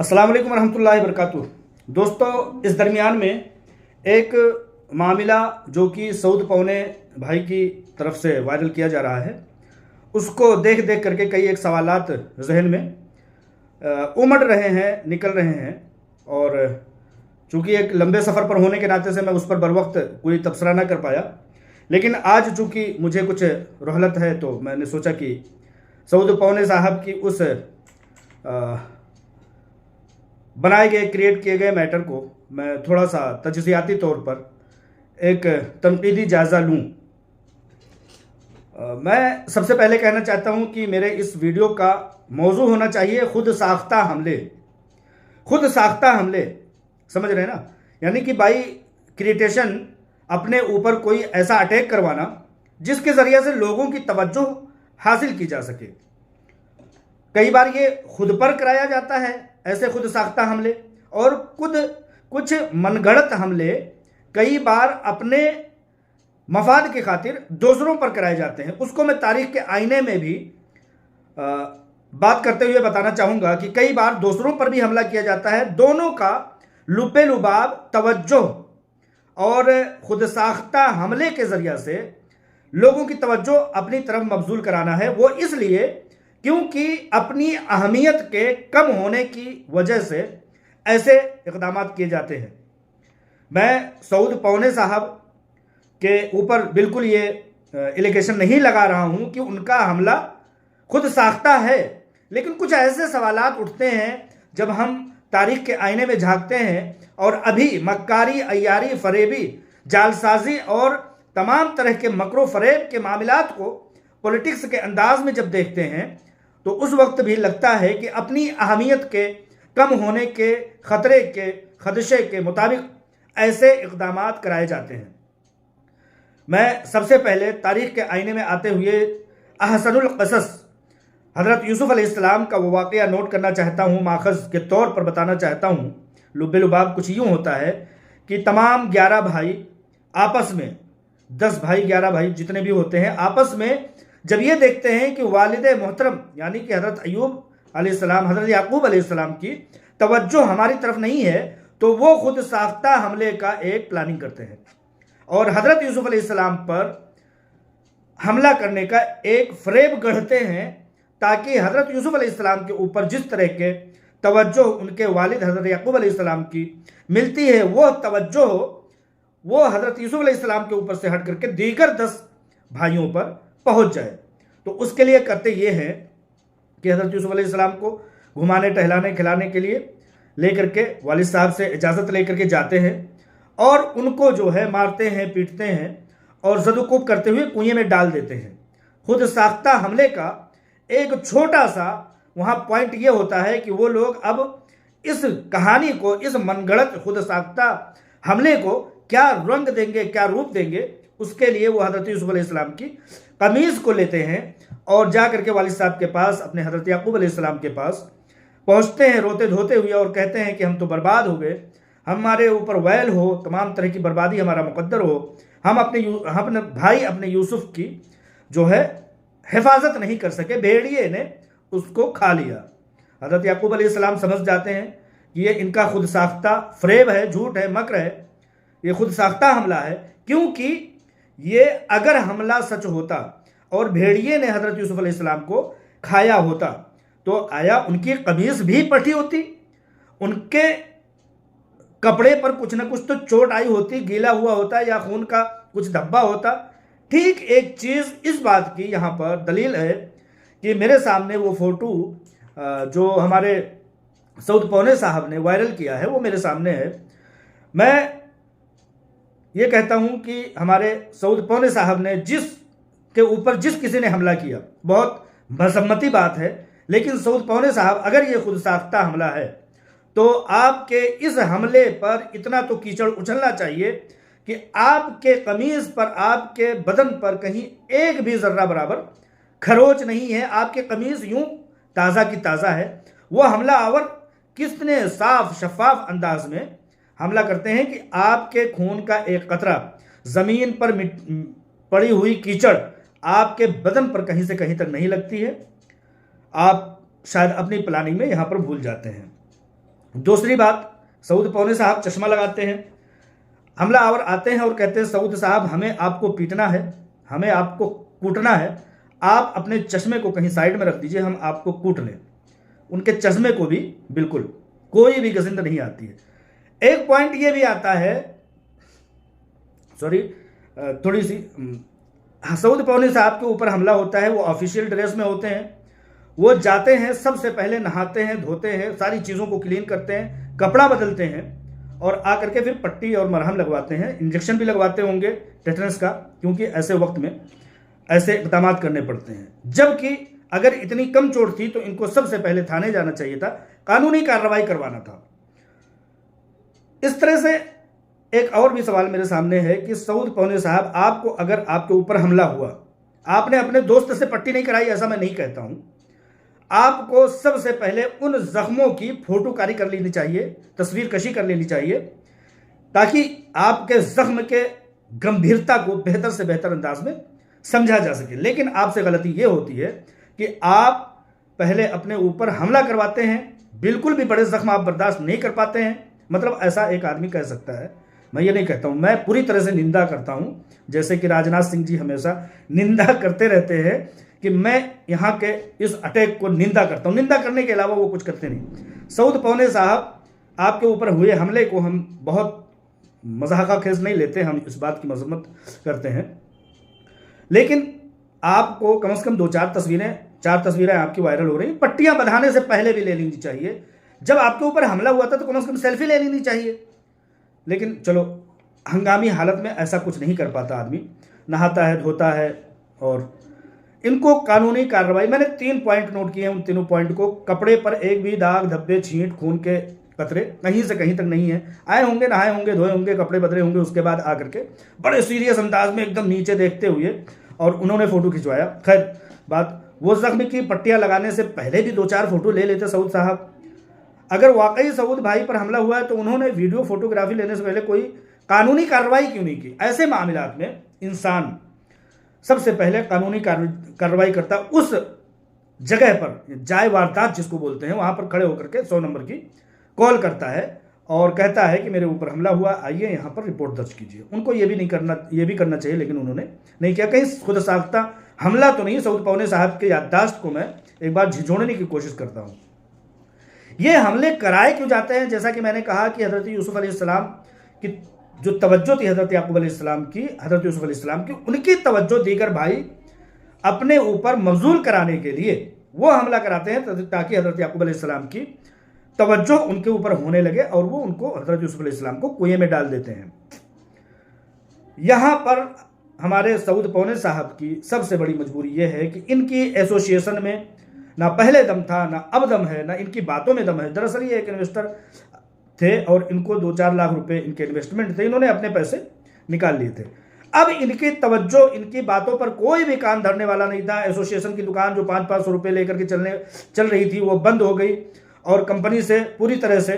अस्सलाम वालेकुम रहमतुल्लाहि वबरकातुहू। दोस्तों, इस दरमियान में एक मामला जो कि सऊद पौने भाई की तरफ से वायरल किया जा रहा है, उसको देख देख करके कई एक सवालात जहन में उमड़ रहे हैं, निकल रहे हैं। और चूँकि एक लंबे सफ़र पर होने के नाते से मैं उस पर बर वक्त कोई तबसरा ना कर पाया, लेकिन आज चूँकि मुझे कुछ रोहलत है तो मैंने सोचा कि सऊद पौने साहब की उस बनाए गए, क्रिएट किए गए मैटर को मैं थोड़ा सा तजज़ियाती तौर पर एक तनकीदी जायज़ा लूँ। मैं सबसे पहले कहना चाहता हूँ कि मेरे इस वीडियो का मौजू होना चाहिए खुद साख्ता हमले। खुद साख्ता हमले, समझ रहे हैं ना? यानी कि बाई क्रिएटेशन अपने ऊपर कोई ऐसा अटैक करवाना जिसके ज़रिए से लोगों की तवज्जो हासिल की जा सके। कई बार ये खुद पर कराया जाता है ऐसे खुद साख्ता हमले, और खुद कुछ मनगढ़ंत हमले कई बार अपने मफाद की खातिर दूसरों पर कराए जाते हैं। उसको मैं तारीख के आईने में भी बात करते हुए बताना चाहूँगा कि कई बार दूसरों पर भी हमला किया जाता है। दोनों का लुब्बे लुबाब तवज्जो और खुद साख्ता हमले के ज़रिए से लोगों की तवज्जो अपनी तरफ मबजूल कराना है। वो इसलिए क्योंकि अपनी अहमियत के कम होने की वजह से ऐसे इक़दाम किए जाते हैं। मैं सऊद पौने साहब के ऊपर बिल्कुल ये एलिगेशन नहीं लगा रहा हूँ कि उनका हमला खुद साख्ता है, लेकिन कुछ ऐसे सवालात उठते हैं जब हम तारीख के आईने में झांकते हैं और अभी मक्कारी, अय्यारी, फरेबी, जालसाजी और तमाम तरह के मकरो फरेब के मामलात को पॉलिटिक्स के अंदाज में जब देखते हैं तो उस वक्त भी लगता है कि अपनी अहमियत के कम होने के ख़तरे के खदशे के मुताबिक ऐसे इक़दाम कराए जाते हैं। मैं सबसे पहले तारीख़ के आईने में आते हुए अहसनुल क़सस हज़रत यूसुफ़ अलैहिस्सलाम का वो वाक़या नोट करना चाहता हूँ, माखज़ के तौर पर बताना चाहता हूँ। लुब्बे लुबाब कुछ यूँ होता है कि तमाम 11 भाई आपस में, 10 भाई 11 भाई जितने भी होते हैं, आपस में जब ये देखते हैं कि वालिद मोहतरम यानी कि हज़रत अय्यूब अलैहिस्सलाम, हज़रत याकूब अलैहिस्सलाम की तवज्जो हमारी तरफ नहीं है, तो वो खुद साख्ता हमले का एक प्लानिंग करते हैं और हज़रत यूसुफ़ अलैहिस्सलाम पर हमला करने का एक फ़रेब गढ़ते हैं ताकि हज़रत यूसुफ़ अलैहिस्सलाम के ऊपर जिस तरह के तवज्जो उनके वालिद हज़रत याकूब अलैहिस्सलाम की मिलती है, वो तवज्जो वो हज़रत यूसुफ़ अलैहिस्सलाम के ऊपर से हट करके दीगर 10 भाइयों पर पहुंच जाए। तो उसके लिए करते ये हैं कि हज़रत यूसुफ़ अलैहिस्सलाम को घुमाने, टहलाने, खिलाने के लिए लेकर के वालिद साहब से इजाज़त लेकर के जाते हैं और उनको जो है मारते हैं, पीटते हैं और ज़दुकूब करते हुए कुएं में डाल देते हैं। खुद साख्ता हमले का एक छोटा सा वहाँ पॉइंट ये होता है कि वो लोग अब इस कहानी को, इस मनगढ़ंत खुद साख्ता हमले को क्या रंग देंगे, क्या रूप देंगे, उसके लिए वो हज़रत यूसुफ़ अलैहिस्सलाम की कमीज़ को लेते हैं और जा करके वालिद साहब के पास, अपने हज़रत याकूब अलैहिस्सलाम के पास पहुँचते हैं रोते धोते हुए और कहते हैं कि हम तो बर्बाद हो गए, हमारे ऊपर वैल हो, तमाम तरह की बर्बादी हमारा मुकद्दर हो, हम अपने भाई, अपने यूसुफ़ की जो है हिफाजत नहीं कर सके, भेड़िए ने उसको खा लिया। हज़रत याकूब अलैहिस्सलाम समझ जाते हैं कि ये इनका खुद साख्ता फ़रेब है, झूठ है, मकर है, ये खुद साख्ता हमला है। क्योंकि ये अगर हमला सच होता और भेड़िए ने हज़रत यूसुफ़ अलैहिस्सलाम को खाया होता तो आया उनकी कमीज़ भी फटी होती, उनके कपड़े पर कुछ ना कुछ तो चोट आई होती, गीला हुआ होता या खून का कुछ धब्बा होता। ठीक एक चीज़ इस बात की यहाँ पर दलील है कि मेरे सामने वो फ़ोटो जो हमारे सऊद पौने साहब ने वायरल किया है वो मेरे सामने है। मैं ये कहता हूँ कि हमारे सऊद पौने साहब ने जिस ऊपर जिस किसी ने हमला किया, बहुत मसम्मती बात है, लेकिन सऊद पौने साहब अगर ये खुद साख्ता हमला है तो आपके इस हमले पर इतना तो कीचड़ उछलना चाहिए कि आपके कमीज़ पर, आपके बदन पर कहीं एक भी ज़र्रा बराबर खरोच नहीं है। आपके कमीज़ यूँ ताज़ा की ताज़ा है। वो हमलावर कितने साफ शफाफ अंदाज में हमला करते हैं कि आपके खून का एक कतरा ज़मीन पर पड़ी हुई कीचड़ आपके बदन पर कहीं से कहीं तक नहीं लगती है। आप शायद अपनी प्लानिंग में यहाँ पर भूल जाते हैं। दूसरी बात, सऊद पौने साहब चश्मा लगाते हैं, हमलावर आते हैं और कहते हैं सऊद साहब हमें आपको पीटना है, हमें आपको कूटना है, आप अपने चश्मे को कहीं साइड में रख दीजिए, हम आपको कूट लें। उनके चश्मे को भी बिल्कुल कोई भी गजिंद नहीं आती है। एक पॉइंट ये भी आता है, सॉरी थोड़ी सी, सऊद पौने साहब के ऊपर हमला होता है, वो ऑफिशियल ड्रेस में होते हैं, वो जाते हैं सबसे पहले नहाते हैं, धोते हैं, सारी चीज़ों को क्लीन करते हैं, कपड़ा बदलते हैं और आकर के फिर पट्टी और मरहम लगवाते हैं, इंजेक्शन भी लगवाते होंगे टेटनस का, क्योंकि ऐसे वक्त में ऐसे इक़दाम करने पड़ते हैं। जबकि अगर इतनी कम चोट थी तो इनको सबसे पहले थाने जाना चाहिए था, कानूनी कार्रवाई करवाना था। इस तरह से एक और भी सवाल मेरे सामने है कि सऊद पौने साहब, आपको अगर आपके ऊपर हमला हुआ, आपने अपने दोस्त से पट्टी नहीं कराई, ऐसा मैं नहीं कहता हूं, आपको सबसे पहले उन जख्मों की फोटोकारी कर लेनी चाहिए, तस्वीर कशी कर लेनी चाहिए, ताकि आपके जख्म के गंभीरता को बेहतर से बेहतर अंदाज में समझा जा सके। लेकिन आपसे गलती यह होती है कि आप पहले अपने ऊपर हमला करवाते हैं, बिल्कुल भी बड़े जख्म आप बर्दाश्त नहीं कर पाते हैं। मतलब ऐसा एक आदमी कह सकता है, मैं ये नहीं कहता हूं, मैं पूरी तरह से निंदा करता हूं, जैसे कि राजनाथ सिंह जी हमेशा निंदा करते रहते हैं कि मैं यहाँ के इस अटैक को निंदा करता हूं, निंदा करने के अलावा वो कुछ करते नहीं। सऊद पौने साहब, आपके ऊपर हुए हमले को हम बहुत मजाका खेज नहीं लेते, हम इस बात की मजम्मत करते हैं, लेकिन आपको कम से कम 4 तस्वीरें आपकी वायरल हो रही, पट्टियां बंधाने से पहले भी ले लेनी चाहिए। जब आपके ऊपर हमला हुआ था तो कम से कम सेल्फी ले लेनी चाहिए। लेकिन चलो, हंगामी हालत में ऐसा कुछ नहीं कर पाता आदमी, नहाता है, धोता है, और इनको कानूनी कार्रवाई, मैंने 3 पॉइंट नोट किए हैं, उन तीनों पॉइंट को, कपड़े पर एक भी दाग, धब्बे, छींट, खून के कतरे कहीं से कहीं तक नहीं है। आए होंगे, नहाए होंगे, धोए होंगे, कपड़े बदले होंगे, उसके बाद आकर के बड़े सीरियस अंदाज में एकदम नीचे देखते हुए और उन्होंने फोटो खिंचवाया। खैर बात, वो जख्म की पट्टियां लगाने से पहले भी 2-4 फोटो ले लेते सऊद साहब। अगर वाकई सऊद भाई पर हमला हुआ है तो उन्होंने वीडियो फोटोग्राफी लेने से पहले कोई कानूनी कार्रवाई क्यों नहीं की? ऐसे मामलात में इंसान सबसे पहले कानूनी कार्रवाई करता, उस जगह पर जाए वारदात जिसको बोलते हैं, वहां पर खड़े होकर के 100 नंबर की कॉल करता है और कहता है कि मेरे ऊपर हमला हुआ, आइए यहाँ पर रिपोर्ट दर्ज कीजिए। उनको ये भी करना चाहिए, लेकिन उन्होंने नहीं किया। कहीं खुद साख्ता हमला तो नहीं। सऊद पौने साहब के याददाश्त को मैं एक बार झिझोड़ने की कोशिश करता हूँ। ये हमले कराए क्यों जाते हैं? जैसा कि मैंने कहा कि हज़रत यूसुफ अलैहिस्सलाम की जो तवज्जो थी, हज़रत याकूब अलैहिस्सलाम की, हज़रत यूसुफ अलैहिस्सलाम की, उनकी तवज्जो दीगर भाई अपने ऊपर मबजूल कराने के लिए वो हमला कराते हैं, ताकि हज़रत याकूब अलैहिस्सलाम की तवज्जो उनके ऊपर होने लगे और वो उनको, हज़रत यूसुफ अलैहिस्सलाम को कुएं में डाल देते हैं। यहाँ पर हमारे सऊद पौने साहब की सबसे बड़ी मजबूरी यह है कि इनकी एसोसिएशन में ना पहले दम था, ना अब दम है, ना इनकी बातों में दम है। दरअसल ये एक इन्वेस्टर थे और इनको 2-4 लाख रुपए इनके इन्वेस्टमेंट थे, इन्होंने अपने पैसे निकाल लिए थे। अब इनकी तवज्जो, इनकी बातों पर कोई भी कान धरने वाला नहीं था। एसोसिएशन की दुकान जो 500-500 रुपये लेकर के चल रही थी, वो बंद हो गई और कंपनी से पूरी तरह से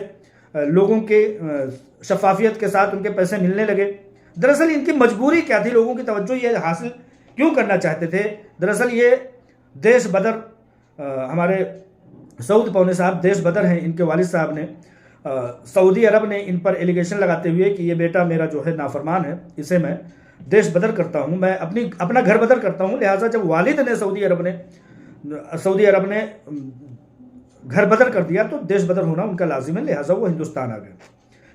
लोगों के शफाफियत के साथ उनके पैसे मिलने लगे। दरअसल इनकी मजबूरी क्या थी? लोगों की तवज्जो ये हासिल क्यों करना चाहते थे? दरअसल ये देश बदर, हमारे सऊद पौने साहब देश बदर हैं। इनके वालिद साहब ने, सऊदी अरब ने इन पर एलिगेशन लगाते हुए कि ये बेटा मेरा जो है नाफरमान है, इसे मैं देश बदर करता हूँ, मैं अपना घर बदर करता हूँ। लिहाजा जब वालिद ने सऊदी अरब ने घर बदर कर दिया तो देश बदर होना उनका लाजिम है। लिहाजा वो हिंदुस्तान आ गए।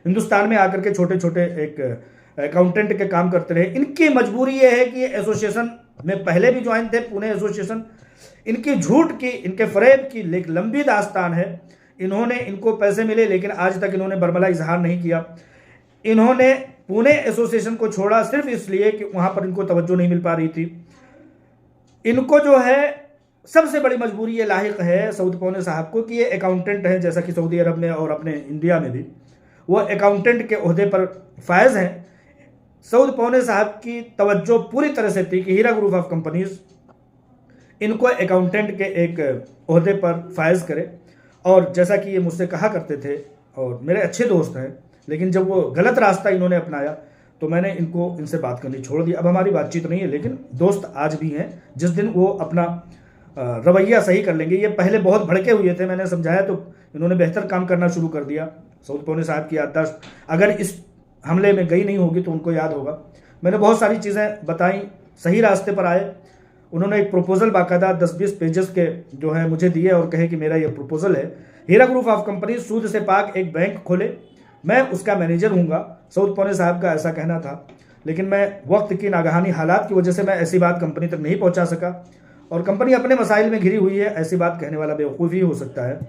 हिंदुस्तान में आकर के छोटे छोटे एक अकाउंटेंट के काम करते रहे। इनकी मजबूरी ये है कि एसोसिएशन में पहले भी ज्वाइन थे, पुणे एसोसिएशन। इनकी झूठ की, इनके फरेब की एक लंबी दास्तान है। इनको पैसे मिले, लेकिन आज तक इन्होंने बरमला इजहार नहीं किया। इन्होंने पुणे एसोसिएशन को छोड़ा सिर्फ इसलिए कि वहां पर इनको तवज्जो नहीं मिल पा रही थी। इनको जो है सबसे बड़ी मजबूरी ये लाहिक है सऊद पौने साहब को कि ये अकाउंटेंट हैं, जैसा कि सऊदी अरब में और अपने इंडिया में भी वो अकाउंटेंट के ओहदे पर फायज हैं। सऊद पौने साहब की तवज्जो पूरी तरह से थी कि हीरा ग्रुप ऑफ कंपनीज इनको अकाउंटेंट के एक ओहदे पर फायज करे। और जैसा कि ये मुझसे कहा करते थे और मेरे अच्छे दोस्त हैं, लेकिन जब वो गलत रास्ता इन्होंने अपनाया तो मैंने इनसे बात करनी छोड़ दी। अब हमारी बातचीत नहीं है, लेकिन दोस्त आज भी हैं। जिस दिन वो अपना रवैया सही कर लेंगे। ये पहले बहुत भड़के हुए थे, मैंने समझाया तो इन्होंने बेहतर काम करना शुरू कर दिया। सऊद पौने साहब की याददाश्त अगर इस हमले में गई नहीं होगी तो उनको याद होगा। मैंने बहुत सारी चीज़ें बताई, सही रास्ते पर आए। उन्होंने एक प्रपोजल बाकायदा 10-20 पेजेस के जो है मुझे दिए और कहे कि मेरा ये प्रपोजल है, हीरा ग्रुप ऑफ कंपनी सूद से पाक एक बैंक खोले, मैं उसका मैनेजर हूँगा। सऊद पौने साहब का ऐसा कहना था, लेकिन मैं वक्त की नागहानी हालात की वजह से मैं ऐसी बात कंपनी तक नहीं पहुँचा सका और कंपनी अपने मसाइल में घिरी हुई है, ऐसी बात कहने वाला बेवकूफ़ ही हो सकता है।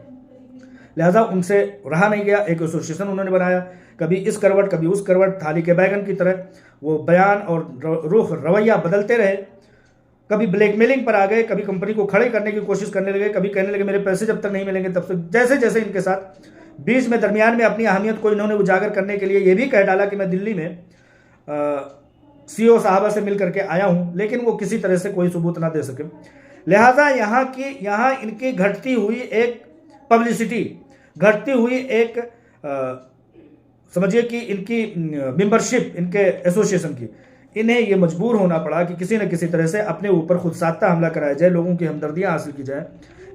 लिहाजा उनसे रहा नहीं गया, एक एसोसिएशन उन्होंने बनाया, कभी इस करवट कभी उस करवट, थाली के बैगन की तरह वो बयान और रुख रवैया बदलते रहे। कभी ब्लैकमेलिंग पर आ गए, कभी कंपनी को खड़े करने की कोशिश करने लगे, कभी कहने लगे मेरे पैसे जब तक नहीं मिलेंगे तब तक। जैसे जैसे इनके साथ बीच में दरमियान में अपनी अहमियत को इन्होंने उजागर करने के लिए ये भी कह डाला कि मैं दिल्ली में CEO साहबा से मिल करके आया हूँ, लेकिन वो किसी तरह से कोई सबूत ना दे सके। लिहाजा यहाँ इनकी घटती हुई एक पब्लिसिटी, घटती हुई एक समझिए कि इनकी मेंबरशिप, इनके एसोसिएशन की, इन्हें ये मजबूर होना पड़ा कि किसी न किसी तरह से अपने ऊपर खुद साख्ता हमला कराया जाए, लोगों की हमदर्दियाँ हासिल की जाए।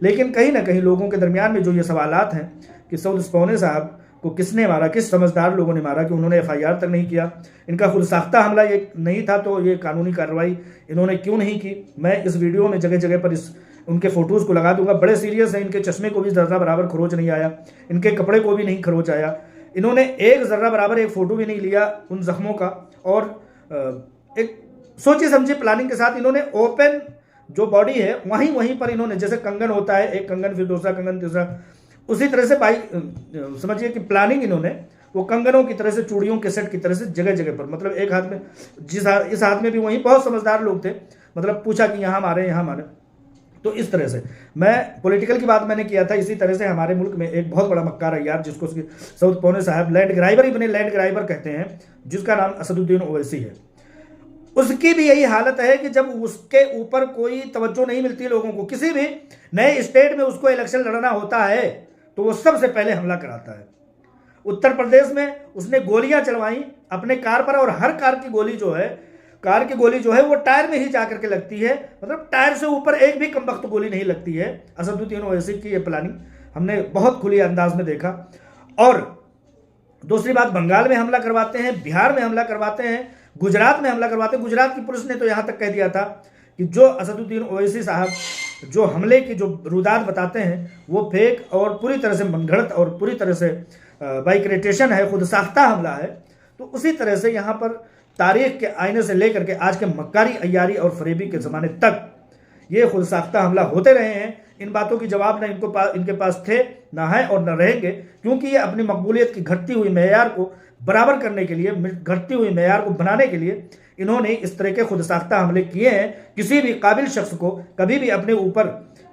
लेकिन कहीं ना कहीं लोगों के दरमियान में जो ये सवालात हैं कि सऊद पौने साहब को किसने मारा, किस समझदार लोगों ने मारा कि उन्होंने FIR तक नहीं किया, इनका खुद साख्ता हमला ये नहीं था तो ये कानूनी कार्रवाई इन्होंने क्यों नहीं की। मैं इस वीडियो में जगह जगह पर उनके फ़ोटोज़ को लगा दूंगा। बड़े सीरियस हैं, इनके चश्मे को भी ज़र्रा बराबर खरोच नहीं आया, इनके कपड़े को भी नहीं खरोच आया, इन्होंने एक ज़र्रा बराबर एक फ़ोटो भी नहीं लिया उन ज़ख्मों का। और एक सोची समझी प्लानिंग के साथ इन्होंने ओपन जो बॉडी है वहीं पर इन्होंने, जैसे कंगन होता है, एक कंगन फिर दूसरा कंगन तीसरा, उसी तरह से समझिए कि प्लानिंग इन्होंने वो कंगनों की तरह से, चूड़ियों के सेट की तरह से जगह जगह पर, मतलब एक हाथ में इस हाथ में भी वहीं बहुत समझदार लोग थे, मतलब पूछा कि यहाँ मारे यहाँ मारे। तो इस तरह से मैं पॉलिटिकल की बात मैंने किया था। इसी तरह से हमारे मुल्क में एक बहुत बड़ा मक्कार है यार, जिसको सऊद पौने साहब लैंड ग्राइबर ही बने, लैंड ग्राइबर कहते हैं, जिसका नाम असदुद्दीन ओवैसी है। उसकी भी यही हालत है कि जब उसके ऊपर कोई तवज्जो नहीं मिलती लोगों को, किसी भी नए स्टेट में उसको इलेक्शन लड़ना होता है तो वो सबसे पहले हमला कराता है। उत्तर प्रदेश में उसने गोलियां चलवाई अपने कार पर, और हर कार की गोली जो है वो टायर में ही जाकर के लगती है, मतलब टायर से ऊपर एक भी कमबख्त गोली नहीं लगती है। असदुद्दीन ओवैसी की ये प्लानिंग हमने बहुत खुली अंदाज में देखा। और दूसरी बात, बंगाल में हमला करवाते हैं, बिहार में हमला करवाते हैं, गुजरात में हमला करवाते हैं। गुजरात की पुलिस ने तो यहाँ तक कह दिया था कि जो असदुद्दीन ओवैसी साहब जो हमले की जो रुदात बताते हैं वो फेक और पूरी तरह से मनगढ़ंत और पूरी तरह से बाइक्रेटेशन है, खुद साख्ता हमला है। तो उसी तरह से यहाँ पर तारीख के आईने से लेकर के आज के मक्कारी, अय्यारी और फरेबी के ज़माने तक ये खुद साख्ता हमला होते रहे हैं। इन बातों की जवाब न इनके पास थे, ना है और न रहेंगे, क्योंकि ये अपनी मकबूलियत की घटती हुई मेयार को बराबर करने के लिए, घटती हुई मेयार को बनाने के लिए इन्होंने इस तरह के खुद साख्ता हमले किए हैं। किसी भी काबिल शख्स को कभी भी अपने ऊपर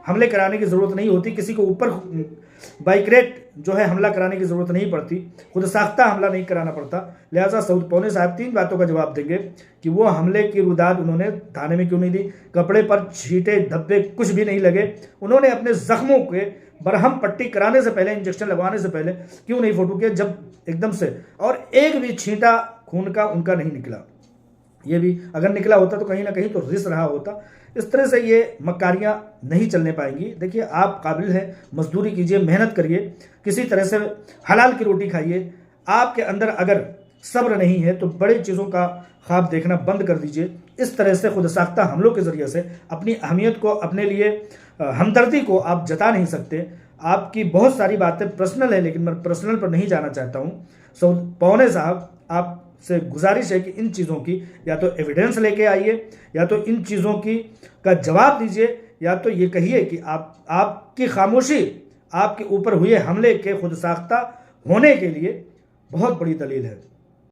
हमले कराने की ज़रूरत नहीं होती, किसी को ऊपर बाइक्रेट जो है हमला कराने की ज़रूरत नहीं पड़ती, खुद साख्ता हमला नहीं कराना पड़ता। लिहाजा सऊद पौने साहब 3 बातों का जवाब देंगे कि वो हमले की रुदात उन्होंने थाने में क्यों नहीं दी, कपड़े पर छींटे धब्बे कुछ भी नहीं लगे, उन्होंने अपने ज़ख्मों के बरहम पट्टी कराने से पहले, इंजेक्शन लगवाने से पहले क्यों नहीं फ़ोटो किया, जब एकदम से और एक भी छींटा खून का उनका नहीं निकला। ये भी अगर निकला होता तो कहीं ना कहीं तो रिस रहा होता। इस तरह से ये मक्कारियाँ नहीं चलने पाएंगी। देखिए, आप काबिल हैं, मजदूरी कीजिए, मेहनत करिए, किसी तरह से हलाल की रोटी खाइए। आपके अंदर अगर सब्र नहीं है तो बड़ी चीज़ों का ख्वाब देखना बंद कर दीजिए। इस तरह से खुद साख्ता हमलों के ज़रिए से अपनी अहमियत को, अपने लिए हमदर्दी को आप जता नहीं सकते। आपकी बहुत सारी बातें पर्सनल है, लेकिन मैं पर्सनल पर नहीं जाना चाहता हूँ। सऊद पौने साहब, आपसे गुजारिश है कि इन चीज़ों की या तो एविडेंस लेके आइए, या तो इन चीज़ों की का जवाब दीजिए, या तो ये कहिए कि आपकी खामोशी आपके ऊपर हुए हमले के खुद साख्ता होने के लिए बहुत बड़ी दलील है।